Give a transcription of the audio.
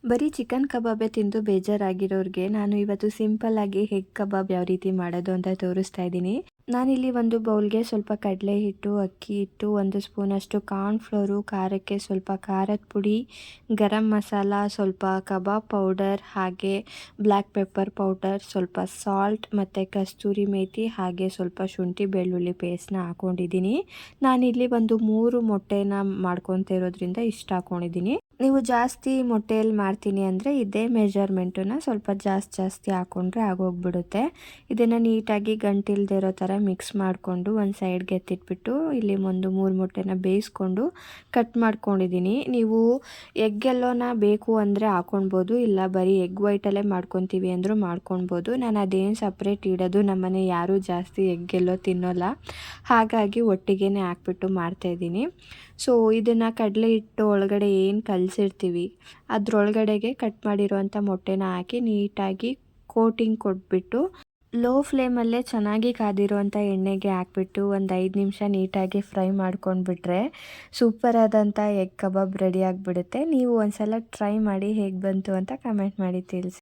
ಬರೀ ಚಿಕನ್ ಕಬಾಬೇ ತಿಂದು ಬೇಜಾರಾಗಿರೋರಿಗೆ ನಾನು ಇವತ್ತು ಸಿಂಪಲ್ಲಾಗಿ ಎಗ್ ಕಬಾಬ್ ಯಾವ ರೀತಿ ಮಾಡೋದು ಅಂತ ತೋರಿಸ್ತಾ ಇದ್ದೀನಿ. ನಾನಿಲ್ಲಿ ಒಂದು ಬೌಲ್ಗೆ ಸ್ವಲ್ಪ ಕಡಲೆ ಹಿಟ್ಟು, ಅಕ್ಕಿ ಹಿಟ್ಟು, 1 ಸ್ಪೂನಷ್ಟು ಕಾರ್ನ್‌ಫ್ಲೋರು, ಖಾರಕ್ಕೆ ಸ್ವಲ್ಪ ಖಾರದ ಪುಡಿ, ಗರಂ ಮಸಾಲ, ಸ್ವಲ್ಪ ಕಬಾಬ್ ಪೌಡರ್, ಹಾಗೆ ಬ್ಲ್ಯಾಕ್ ಪೆಪ್ಪರ್ ಪೌಡರ್, ಸ್ವಲ್ಪ ಸಾಲ್ಟ್ ಮತ್ತು ಕಸ್ತೂರಿ ಮೇಥಿ, ಹಾಗೆ ಸ್ವಲ್ಪ ಶುಂಠಿ ಬೆಳ್ಳುಳ್ಳಿ ಪೇಸ್ಟ್‌ನ ಹಾಕ್ಕೊಂಡಿದ್ದೀನಿ. ನಾನಿಲ್ಲಿ ಒಂದು 3 ಮೊಟ್ಟೆನ ಮಾಡ್ಕೊತಾ ಇರೋದ್ರಿಂದ ಇಷ್ಟು ಹಾಕ್ಕೊಂಡಿದ್ದೀನಿ. ನೀವು ಜಾಸ್ತಿ ಮೊಟ್ಟೆಯಲ್ಲಿ ಮಾಡ್ತೀನಿ ಅಂದರೆ ಇದೇ ಮೆಜರ್ಮೆಂಟನ್ನ ಸ್ವಲ್ಪ ಜಾಸ್ತಿ ಹಾಕ್ಕೊಂಡ್ರೆ ಆಗೋಗ್ಬಿಡುತ್ತೆ. ಇದನ್ನು ನೀಟಾಗಿ ಗಂಟಿಲ್ದೇ ಇರೋ ಥರ ಮಿಕ್ಸ್ ಮಾಡಿಕೊಂಡು ಒಂದು ಸೈಡ್ಗೆ ಎತ್ತಿಟ್ಬಿಟ್ಟು ಇಲ್ಲಿ ಒಂದು 3 ಮೊಟ್ಟೆನ ಬೇಯಿಸ್ಕೊಂಡು ಕಟ್ ಮಾಡ್ಕೊಂಡಿದ್ದೀನಿ. ನೀವು ಎಗ್ ಎಲ್ಲೋನ ಬೇಕು ಅಂದರೆ ಹಾಕ್ಕೊಳ್ಬೋದು, ಇಲ್ಲ ಬರೀ ಎಗ್ ವೈಟಲ್ಲೇ ಮಾಡ್ಕೊತೀವಿ ಅಂದರೂ ಮಾಡ್ಕೊಳ್ಬೋದು. ನಾನು ಅದೇನು ಸಪ್ರೇಟ್ ಇಡೋದು, ನಮ್ಮನೆ ಯಾರೂ ಜಾಸ್ತಿ ಎಗ್ ಎಲ್ಲೋ ತಿನ್ನೋಲ್ಲ, ಹಾಗಾಗಿ ಒಟ್ಟಿಗೆ ಹಾಕ್ಬಿಟ್ಟು ಮಾಡ್ತಾಯಿದ್ದೀನಿ. ಸೊ ಇದನ್ನು ಕಡಲೆ ಹಿಟ್ಟು ಒಳಗಡೆ ಏನು ಕಲಸಿರ್ತೀವಿ ಅದರೊಳಗಡೆಗೆ ಕಟ್ ಮಾಡಿರೋವಂಥ ಮೊಟ್ಟೆನ ಹಾಕಿ ನೀಟಾಗಿ ಕೋಟಿಂಗ್ ಕೊಟ್ಬಿಟ್ಟು ಲೋ ಫ್ಲೇಮಲ್ಲೇ ಚೆನ್ನಾಗಿ ಕಾದಿರುವಂಥ ಎಣ್ಣೆಗೆ ಹಾಕ್ಬಿಟ್ಟು ಒಂದು 5 ನಿಮಿಷ ನೀಟಾಗಿ ಫ್ರೈ ಮಾಡ್ಕೊಂಡ್ಬಿಟ್ರೆ ಸೂಪರಾದಂಥ ಎಗ್ ಕಬಾಬ್ ರೆಡಿ ಆಗಿಬಿಡುತ್ತೆ. ನೀವು ಒಂದ್ಸಲ ಟ್ರೈ ಮಾಡಿ ಹೇಗೆ ಬಂತು ಅಂತ ಕಮೆಂಟ್ ಮಾಡಿ ತಿಳಿಸಿ.